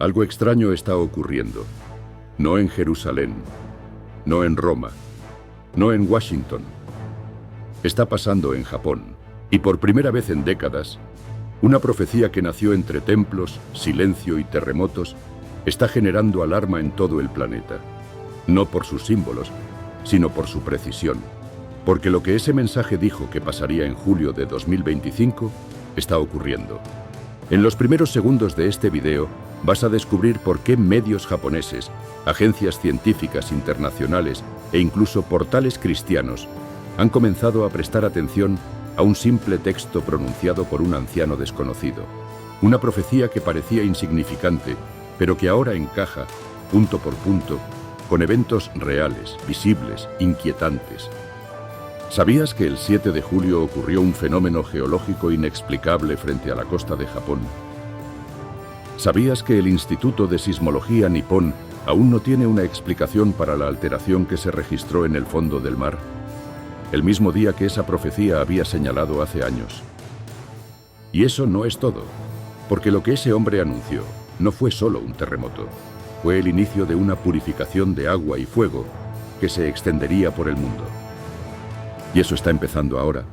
Algo extraño está ocurriendo. No en Jerusalén, no en Roma, no en Washington. Está pasando en Japón, y por primera vez en décadas, una profecía que nació entre templos, silencio y terremotos está generando alarma en todo el planeta. No por sus símbolos, sino por su precisión. Porque lo que ese mensaje dijo que pasaría en julio de 2025 está ocurriendo. En los primeros segundos de este video vas a descubrir por qué medios japoneses, agencias científicas internacionales e incluso portales cristianos han comenzado a prestar atención a un simple texto pronunciado por un anciano desconocido. Una profecía que parecía insignificante, pero que ahora encaja, punto por punto, con eventos reales, visibles, inquietantes. ¿Sabías que el 7 de julio ocurrió un fenómeno geológico inexplicable frente a la costa de Japón? ¿Sabías que el Instituto de Sismología Nipón aún no tiene una explicación para la alteración que se registró en el fondo del mar? El mismo día que esa profecía había señalado hace años. Y eso no es todo, porque lo que ese hombre anunció no fue solo un terremoto, fue el inicio de una purificación de agua y fuego que se extendería por el mundo. Y eso está empezando ahora.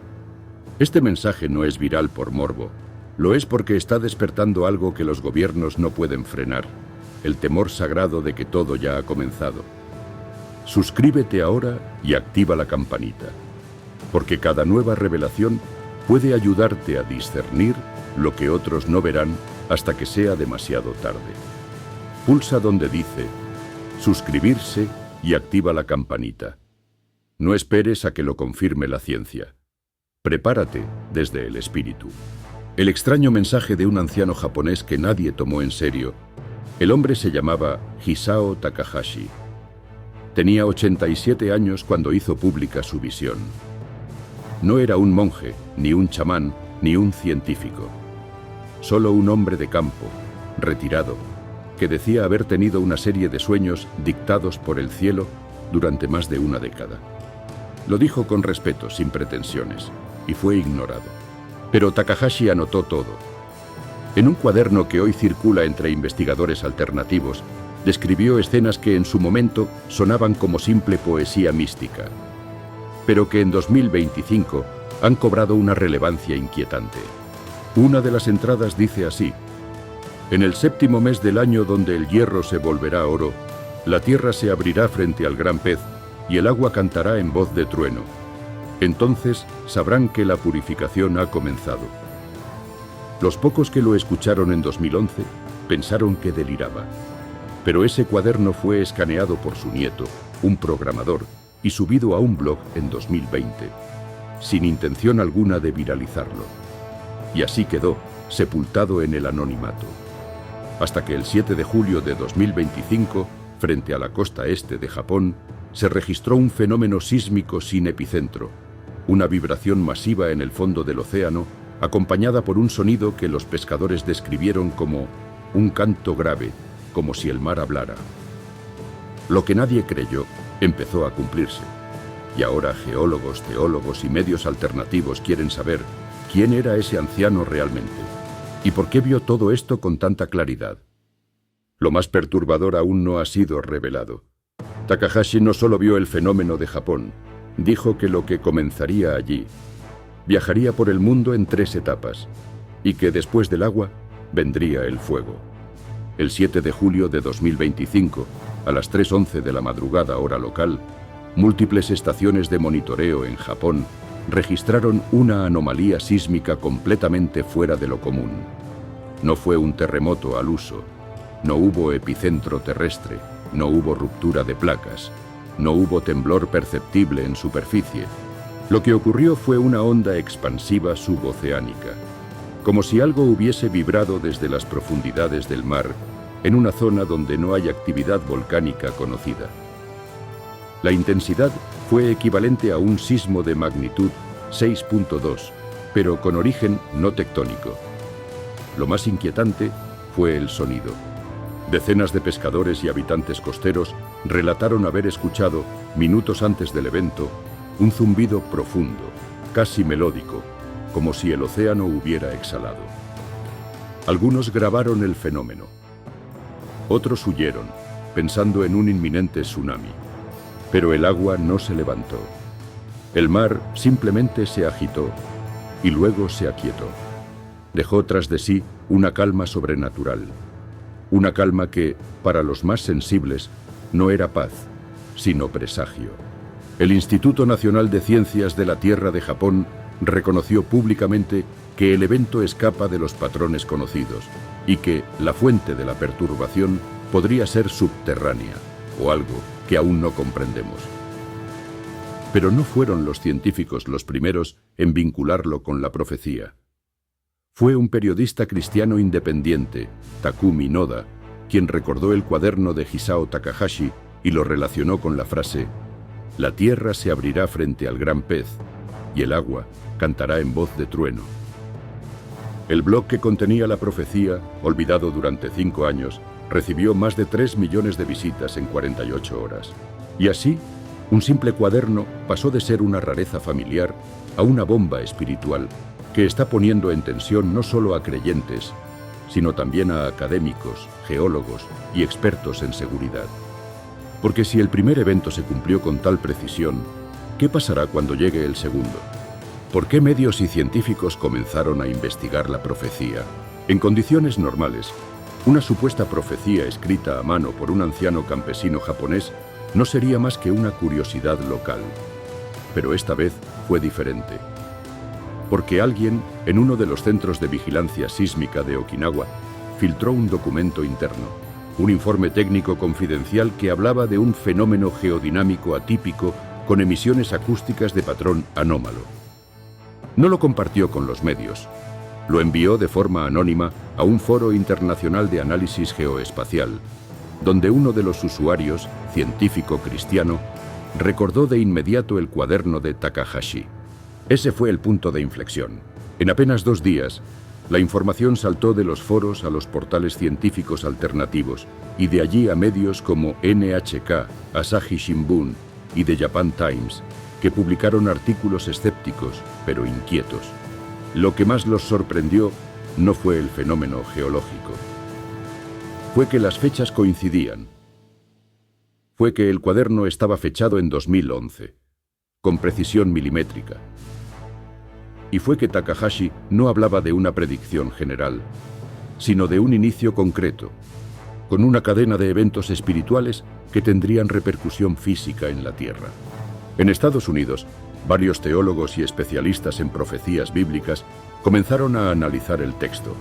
Este mensaje no es viral por morbo, lo es porque está despertando algo que los gobiernos no pueden frenar, el temor sagrado de que todo ya ha comenzado. Suscríbete ahora y activa la campanita, porque cada nueva revelación puede ayudarte a discernir lo que otros no verán hasta que sea demasiado tarde. Pulsa donde dice suscribirse y activa la campanita. No esperes a que lo confirme la ciencia. Prepárate desde el espíritu. El extraño mensaje de un anciano japonés que nadie tomó en serio. El hombre se llamaba Hisao Takahashi. Tenía 87 años cuando hizo pública su visión. No era un monje, ni un chamán, ni un científico. Solo un hombre de campo, retirado, que decía haber tenido una serie de sueños dictados por el cielo durante más de una década. Lo dijo con respeto, sin pretensiones, y fue ignorado. Pero Takahashi anotó todo. En un cuaderno que hoy circula entre investigadores alternativos, describió escenas que en su momento sonaban como simple poesía mística, pero que en 2025 han cobrado una relevancia inquietante. Una de las entradas dice así: en el 7º mes del año donde el hierro se volverá oro, la tierra se abrirá frente al gran pez y el agua cantará en voz de trueno. Entonces sabrán que la purificación ha comenzado. Los pocos que lo escucharon en 2011 pensaron que deliraba. Pero ese cuaderno fue escaneado por su nieto, un programador, y subido a un blog en 2020, sin intención alguna de viralizarlo. Y así quedó, sepultado en el anonimato. Hasta que el 7 de julio de 2025, frente a la costa este de Japón, se registró un fenómeno sísmico sin epicentro, una vibración masiva en el fondo del océano, acompañada por un sonido que los pescadores describieron como un canto grave, como si el mar hablara. Lo que nadie creyó empezó a cumplirse, y ahora geólogos, teólogos y medios alternativos quieren saber quién era ese anciano realmente, y por qué vio todo esto con tanta claridad. Lo más perturbador aún no ha sido revelado. Takahashi no solo vio el fenómeno de Japón, dijo que lo que comenzaría allí viajaría por el mundo en 3 etapas, y que después del agua vendría el fuego. El 7 de julio de 2025, a las 3:11 de la madrugada hora local, múltiples estaciones de monitoreo en Japón registraron una anomalía sísmica completamente fuera de lo común. No fue un terremoto al uso, no hubo epicentro terrestre, no hubo ruptura de placas, no hubo temblor perceptible en superficie. Lo que ocurrió fue una onda expansiva suboceánica, como si algo hubiese vibrado desde las profundidades del mar, en una zona donde no hay actividad volcánica conocida. La intensidad fue equivalente a un sismo de magnitud 6.2, pero con origen no tectónico. Lo más inquietante fue el sonido. Decenas de pescadores y habitantes costeros relataron haber escuchado, minutos antes del evento, un zumbido profundo, casi melódico, como si el océano hubiera exhalado. Algunos grabaron el fenómeno. Otros huyeron, pensando en un inminente tsunami. Pero el agua no se levantó. El mar simplemente se agitó y luego se aquietó. Dejó tras de sí una calma sobrenatural. Una calma que, para los más sensibles, no era paz, sino presagio. El Instituto Nacional de Ciencias de la Tierra de Japón reconoció públicamente que el evento escapa de los patrones conocidos y que la fuente de la perturbación podría ser subterránea o algo que aún no comprendemos. Pero no fueron los científicos los primeros en vincularlo con la profecía. Fue un periodista cristiano independiente, Takumi Noda, quien recordó el cuaderno de Hisao Takahashi y lo relacionó con la frase: «La tierra se abrirá frente al gran pez y el agua cantará en voz de trueno». El blog que contenía la profecía, olvidado durante 5 años, recibió más de 3 millones de visitas en 48 horas. Y así, un simple cuaderno pasó de ser una rareza familiar a una bomba espiritual que está poniendo en tensión no solo a creyentes, sino también a académicos, geólogos y expertos en seguridad. Porque si el primer evento se cumplió con tal precisión, ¿qué pasará cuando llegue el segundo? ¿Por qué medios y científicos comenzaron a investigar la profecía? En condiciones normales, una supuesta profecía escrita a mano por un anciano campesino japonés no sería más que una curiosidad local. Pero esta vez fue diferente. Porque alguien, en uno de los centros de vigilancia sísmica de Okinawa, filtró un documento interno, un informe técnico confidencial que hablaba de un fenómeno geodinámico atípico con emisiones acústicas de patrón anómalo. No lo compartió con los medios. Lo envió de forma anónima a un foro internacional de análisis geoespacial, donde uno de los usuarios, científico cristiano, recordó de inmediato el cuaderno de Takahashi. Ese fue el punto de inflexión. En apenas 2 días, la información saltó de los foros a los portales científicos alternativos y de allí a medios como NHK, Asahi Shimbun y The Japan Times, que publicaron artículos escépticos, pero inquietos. Lo que más los sorprendió no fue el fenómeno geológico. Fue que las fechas coincidían. Fue que el cuaderno estaba fechado en 2011, con precisión milimétrica. Y fue que Takahashi no hablaba de una predicción general, sino de un inicio concreto, con una cadena de eventos espirituales que tendrían repercusión física en la Tierra. En Estados Unidos, varios teólogos y especialistas en profecías bíblicas comenzaron a analizar el texto.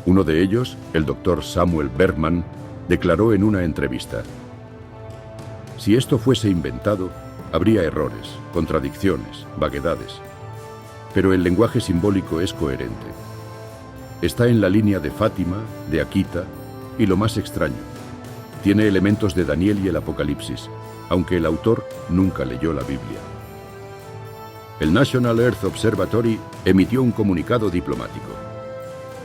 Uno de ellos, el Dr. Samuel Bergman, declaró en una entrevista: «Si esto fuese inventado, habría errores, contradicciones, vaguedades. Pero el lenguaje simbólico es coherente. Está en la línea de Fátima, de Akita y lo más extraño, tiene elementos de Daniel y el Apocalipsis, aunque el autor nunca leyó la Biblia». El National Earth Observatory emitió un comunicado diplomático.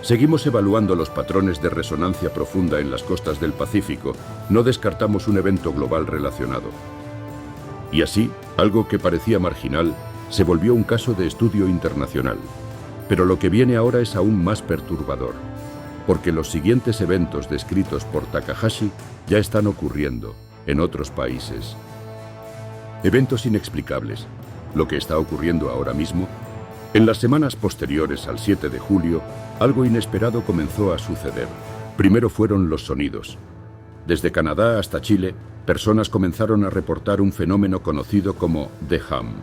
«Seguimos evaluando los patrones de resonancia profunda en las costas del Pacífico. No descartamos un evento global relacionado». Y así, algo que parecía marginal se volvió un caso de estudio internacional. Pero lo que viene ahora es aún más perturbador, porque los siguientes eventos descritos por Takahashi ya están ocurriendo en otros países. Eventos inexplicables, lo que está ocurriendo ahora mismo. En las semanas posteriores al 7 de julio, algo inesperado comenzó a suceder. Primero fueron los sonidos. Desde Canadá hasta Chile, personas comenzaron a reportar un fenómeno conocido como The Hum.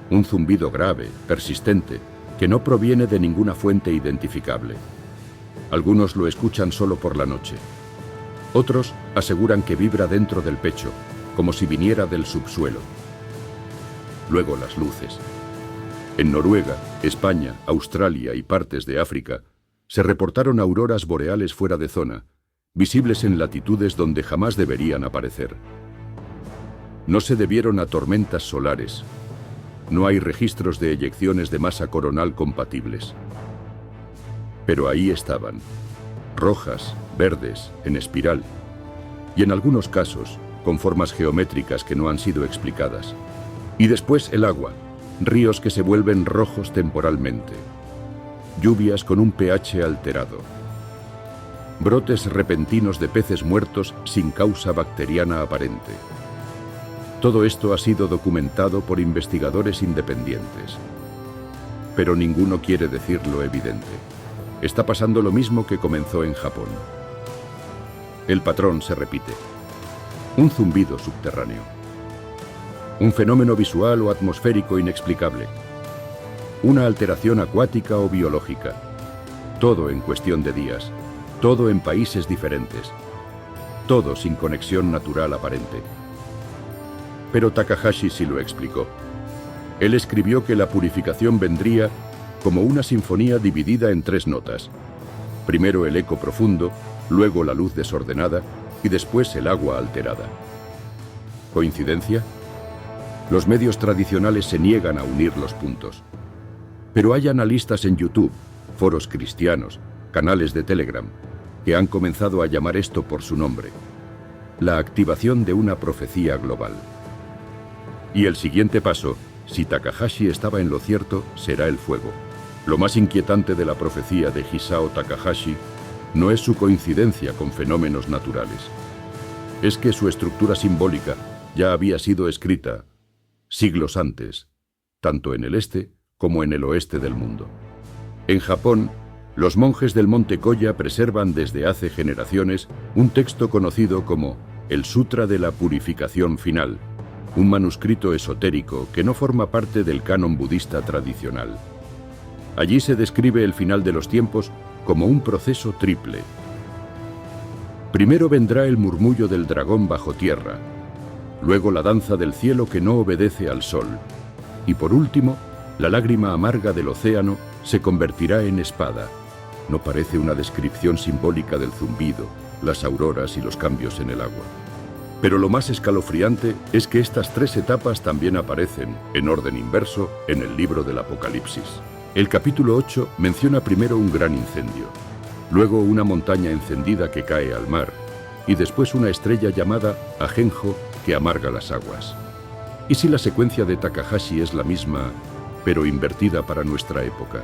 Un zumbido grave, persistente, que no proviene de ninguna fuente identificable. Algunos lo escuchan solo por la noche. Otros aseguran que vibra dentro del pecho, como si viniera del subsuelo. Luego las luces. En Noruega, España, Australia y partes de África, se reportaron auroras boreales fuera de zona, visibles en latitudes donde jamás deberían aparecer. No se debieron a tormentas solares. No hay registros de eyecciones de masa coronal compatibles. Pero ahí estaban, rojas, verdes, en espiral, y en algunos casos, con formas geométricas que no han sido explicadas. Y después el agua, ríos que se vuelven rojos temporalmente, lluvias con un pH alterado. brotes repentinos de peces muertos sin causa bacteriana aparente. Todo esto ha sido documentado por investigadores independientes. Pero ninguno quiere decir lo evidente. Está pasando lo mismo que comenzó en Japón. El patrón se repite. Un zumbido subterráneo. Un fenómeno visual o atmosférico inexplicable. Una alteración acuática o biológica. Todo en cuestión de días. Todo en países diferentes. Todo sin conexión natural aparente. Pero Takahashi sí lo explicó. Él escribió que la purificación vendría como una sinfonía dividida en 3 notas. Primero el eco profundo, luego la luz desordenada y después el agua alterada. ¿Coincidencia? Los medios tradicionales se niegan a unir los puntos. Pero hay analistas en YouTube, foros cristianos, canales de Telegram, que han comenzado a llamar esto por su nombre: la activación de una profecía global. Y el siguiente paso, si Takahashi estaba en lo cierto, será el fuego. Lo más inquietante de la profecía de Hisao Takahashi no es su coincidencia con fenómenos naturales. Es que su estructura simbólica ya había sido escrita siglos antes, tanto en el este como en el oeste del mundo. En Japón, los monjes del Monte Koya preservan desde hace generaciones un texto conocido como el Sutra de la Purificación Final, un manuscrito esotérico que no forma parte del canon budista tradicional. Allí se describe el final de los tiempos como un proceso triple. Primero vendrá el murmullo del dragón bajo tierra, luego la danza del cielo que no obedece al sol, y por último, la lágrima amarga del océano se convertirá en espada. ¿No parece una descripción simbólica del zumbido, las auroras y los cambios en el agua? Pero lo más escalofriante es que estas 3 etapas también aparecen, en orden inverso, en el libro del Apocalipsis. El capítulo 8 menciona primero un gran incendio, luego una montaña encendida que cae al mar, y después una estrella llamada Ajenjo que amarga las aguas. ¿Y si la secuencia de Takahashi es la misma, pero invertida para nuestra época?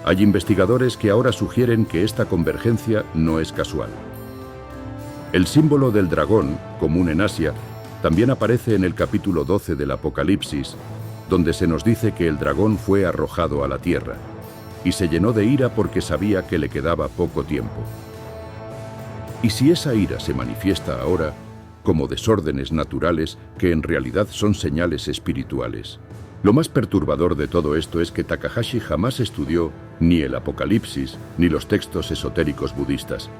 Hay investigadores que ahora sugieren que esta convergencia no es casual. El símbolo del dragón, común en Asia, también aparece en el capítulo 12 del Apocalipsis, donde se nos dice que el dragón fue arrojado a la tierra, y se llenó de ira porque sabía que le quedaba poco tiempo. ¿Y si esa ira se manifiesta ahora como desórdenes naturales que en realidad son señales espirituales? Lo más perturbador de todo esto es que Takahashi jamás estudió ni el Apocalipsis ni los textos esotéricos budistas.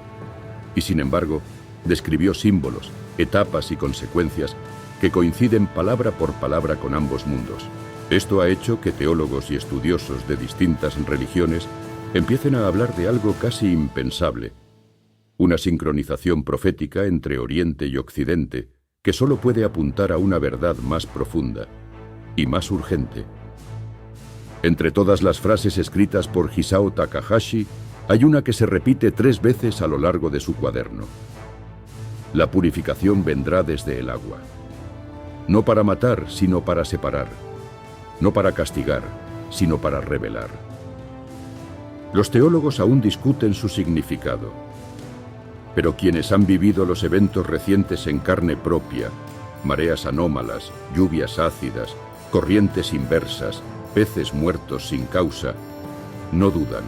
Y sin embargo, describió símbolos, etapas y consecuencias que coinciden palabra por palabra con ambos mundos. Esto ha hecho que teólogos y estudiosos de distintas religiones empiecen a hablar de algo casi impensable: una sincronización profética entre Oriente y Occidente que solo puede apuntar a una verdad más profunda y más urgente. Entre todas las frases escritas por Hisao Takahashi, hay una que se repite 3 veces a lo largo de su cuaderno: la purificación vendrá desde el agua. No para matar, sino para separar. No para castigar, sino para revelar. Los teólogos aún discuten su significado. Pero quienes han vivido los eventos recientes en carne propia, mareas anómalas, lluvias ácidas, corrientes inversas, peces muertos sin causa, no dudan.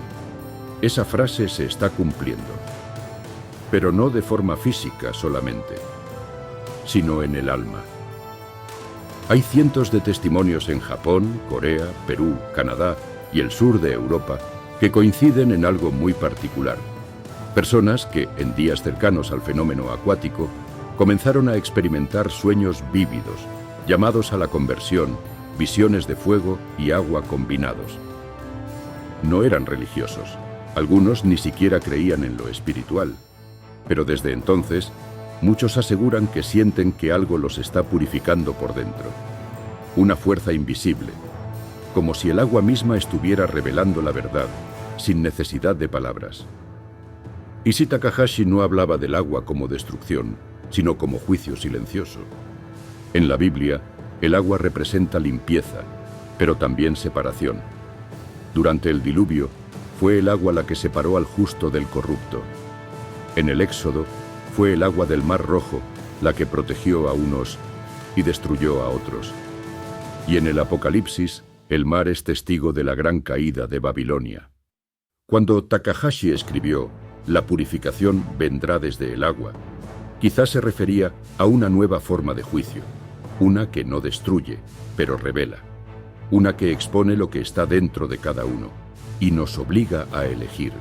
Esa frase se está cumpliendo. Pero no de forma física solamente, sino en el alma. Hay cientos de testimonios en Japón, Corea, Perú, Canadá y el sur de Europa que coinciden en algo muy particular. Personas que, en días cercanos al fenómeno acuático, comenzaron a experimentar sueños vívidos, llamados a la conversión, visiones de fuego y agua combinados. No eran religiosos. Algunos ni siquiera creían en lo espiritual. Pero desde entonces, muchos aseguran que sienten que algo los está purificando por dentro. Una fuerza invisible, como si el agua misma estuviera revelando la verdad, sin necesidad de palabras. Y si Takahashi no hablaba del agua como destrucción, sino como juicio silencioso. En la Biblia, el agua representa limpieza, pero también separación. Durante el diluvio, fue el agua la que separó al justo del corrupto. En el Éxodo, fue el agua del Mar Rojo la que protegió a unos y destruyó a otros. Y en el Apocalipsis, el mar es testigo de la gran caída de Babilonia. Cuando Takahashi escribió, «La purificación vendrá desde el agua», quizás se refería a una nueva forma de juicio, una que no destruye, pero revela, una que expone lo que está dentro de cada uno y nos obliga a elegir.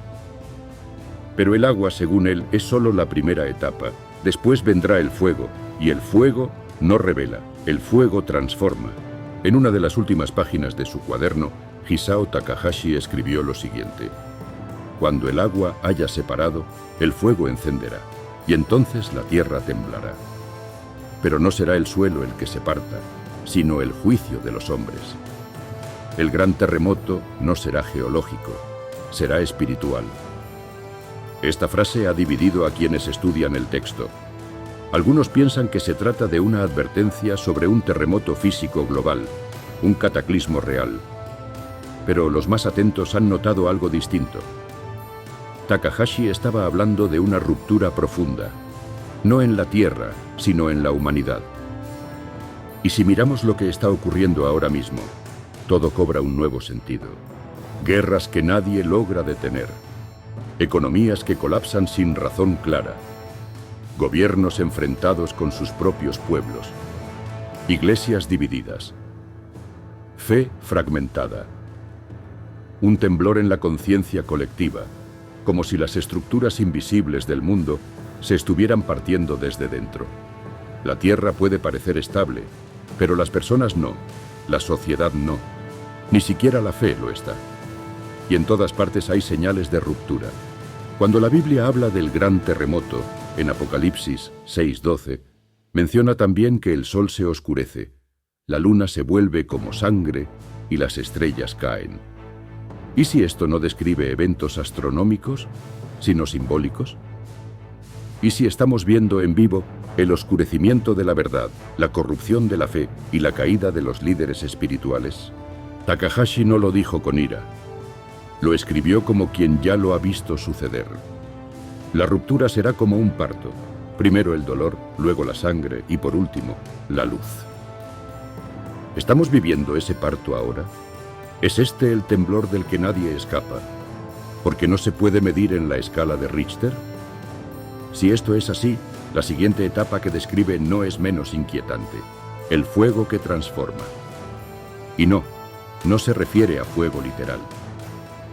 Pero el agua, según él, es solo la primera etapa. Después vendrá el fuego, y el fuego no revela, el fuego transforma. En una de las últimas páginas de su cuaderno, Hisao Takahashi escribió lo siguiente: «Cuando el agua haya separado, el fuego encenderá, y entonces la tierra temblará. Pero no será el suelo el que se parta, sino el juicio de los hombres. El gran terremoto no será geológico, será espiritual». Esta frase ha dividido a quienes estudian el texto. Algunos piensan que se trata de una advertencia sobre un terremoto físico global, un cataclismo real. Pero los más atentos han notado algo distinto. Takahashi estaba hablando de una ruptura profunda, no en la Tierra, sino en la humanidad. Y si miramos lo que está ocurriendo ahora mismo, todo cobra un nuevo sentido. Guerras que nadie logra detener. Economías que colapsan sin razón clara. Gobiernos enfrentados con sus propios pueblos. Iglesias divididas. Fe fragmentada. Un temblor en la conciencia colectiva, como si las estructuras invisibles del mundo se estuvieran partiendo desde dentro. La Tierra puede parecer estable, pero las personas no, la sociedad no, ni siquiera la fe lo está. Y en todas partes hay señales de ruptura. Cuando la Biblia habla del gran terremoto, en Apocalipsis 6:12, menciona también que el sol se oscurece, la luna se vuelve como sangre y las estrellas caen. ¿Y si esto no describe eventos astronómicos, sino simbólicos? ¿Y si estamos viendo en vivo el oscurecimiento de la verdad, la corrupción de la fe y la caída de los líderes espirituales? Takahashi no lo dijo con ira. Lo escribió como quien ya lo ha visto suceder. La ruptura será como un parto. Primero el dolor, luego la sangre y por último, la luz. ¿Estamos viviendo ese parto ahora? ¿Es este el temblor del que nadie escapa? ¿Porque no se puede medir en la escala de Richter? Si esto es así, la siguiente etapa que describe no es menos inquietante: el fuego que transforma. Y no se refiere a fuego literal.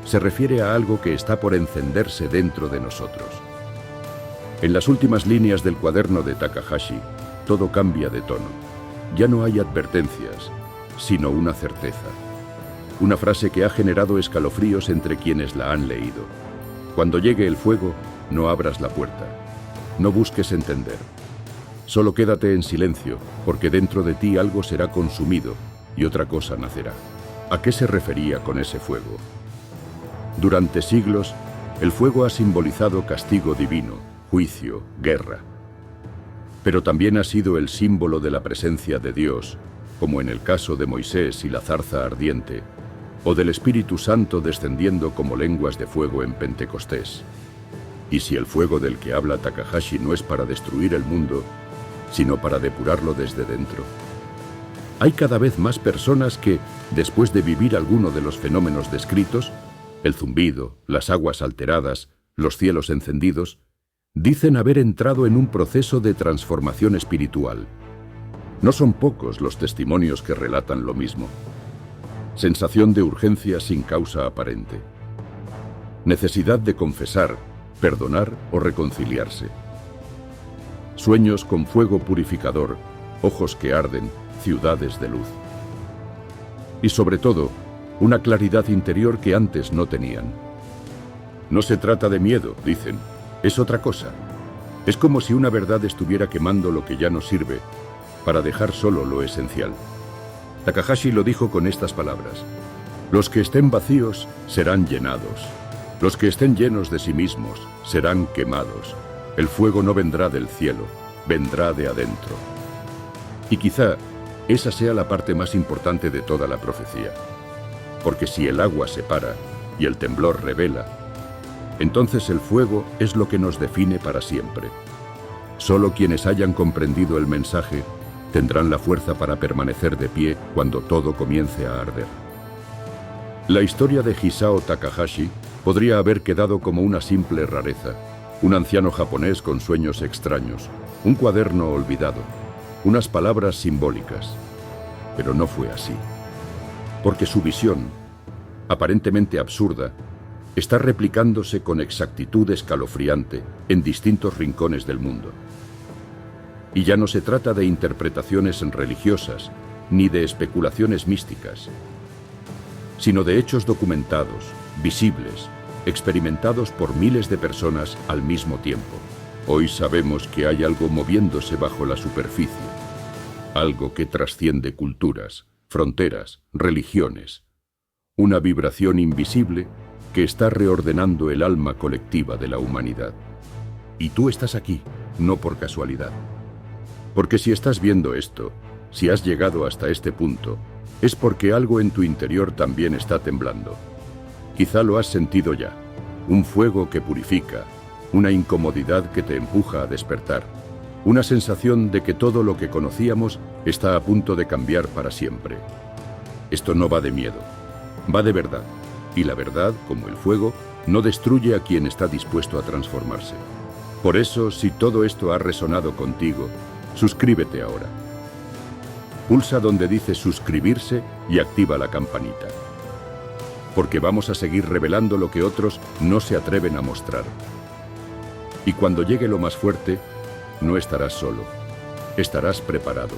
Se refiere a algo que está por encenderse dentro de nosotros. En las últimas líneas del cuaderno de Takahashi, todo cambia de tono. Ya no hay advertencias, sino una certeza. Una frase que ha generado escalofríos entre quienes la han leído. Cuando llegue el fuego, no abras la puerta. No busques entender. Solo quédate en silencio, porque dentro de ti algo será consumido y otra cosa nacerá. ¿A qué se refería con ese fuego? Durante siglos, el fuego ha simbolizado castigo divino, juicio, guerra. Pero también ha sido el símbolo de la presencia de Dios, como en el caso de Moisés y la zarza ardiente, o del Espíritu Santo descendiendo como lenguas de fuego en Pentecostés. Y si el fuego del que habla Takahashi no es para destruir el mundo, sino para depurarlo desde dentro. Hay cada vez más personas que, después de vivir alguno de los fenómenos descritos, el zumbido, las aguas alteradas, los cielos encendidos, dicen haber entrado en un proceso de transformación espiritual. No son pocos los testimonios que relatan lo mismo. Sensación de urgencia sin causa aparente. Necesidad de confesar, perdonar o reconciliarse. Sueños con fuego purificador, ojos que arden, ciudades de luz. Y sobre todo, una claridad interior que antes no tenían. No se trata de miedo, dicen, es otra cosa. Es como si una verdad estuviera quemando lo que ya no sirve, para dejar solo lo esencial. Takahashi lo dijo con estas palabras: los que estén vacíos serán llenados. Los que estén llenos de sí mismos serán quemados. El fuego no vendrá del cielo, vendrá de adentro. Y quizá esa sea la parte más importante de toda la profecía. Porque si el agua separa y el temblor revela, Entonces el fuego es lo que nos define para siempre. Solo quienes hayan comprendido el mensaje tendrán la fuerza para permanecer de pie cuando todo comience a arder. La historia de Hisao Takahashi podría haber quedado como una simple rareza, un anciano japonés con sueños extraños, un cuaderno olvidado, unas palabras simbólicas. Pero no fue así. Porque su visión, aparentemente absurda, está replicándose con exactitud escalofriante en distintos rincones del mundo. Y ya no se trata de interpretaciones religiosas ni de especulaciones místicas, sino de hechos documentados, visibles, experimentados por miles de personas al mismo tiempo. Hoy sabemos que hay algo moviéndose bajo la superficie, algo que trasciende culturas, fronteras, religiones, una vibración invisible que está reordenando el alma colectiva de la humanidad. Y tú estás aquí, no por casualidad. Porque si estás viendo esto, si has llegado hasta este punto, es porque algo en tu interior también está temblando. Quizá lo has sentido ya, un fuego que purifica, una incomodidad que te empuja a despertar, una sensación de que todo lo que conocíamos está a punto de cambiar para siempre. Esto no va de miedo, va de verdad, y la verdad, como el fuego, no destruye a quien está dispuesto a transformarse. Por eso, si todo esto ha resonado contigo, suscríbete ahora. Pulsa donde dice suscribirse y activa la campanita. Porque vamos a seguir revelando lo que otros no se atreven a mostrar. Y cuando llegue lo más fuerte, no estarás solo, estarás preparado.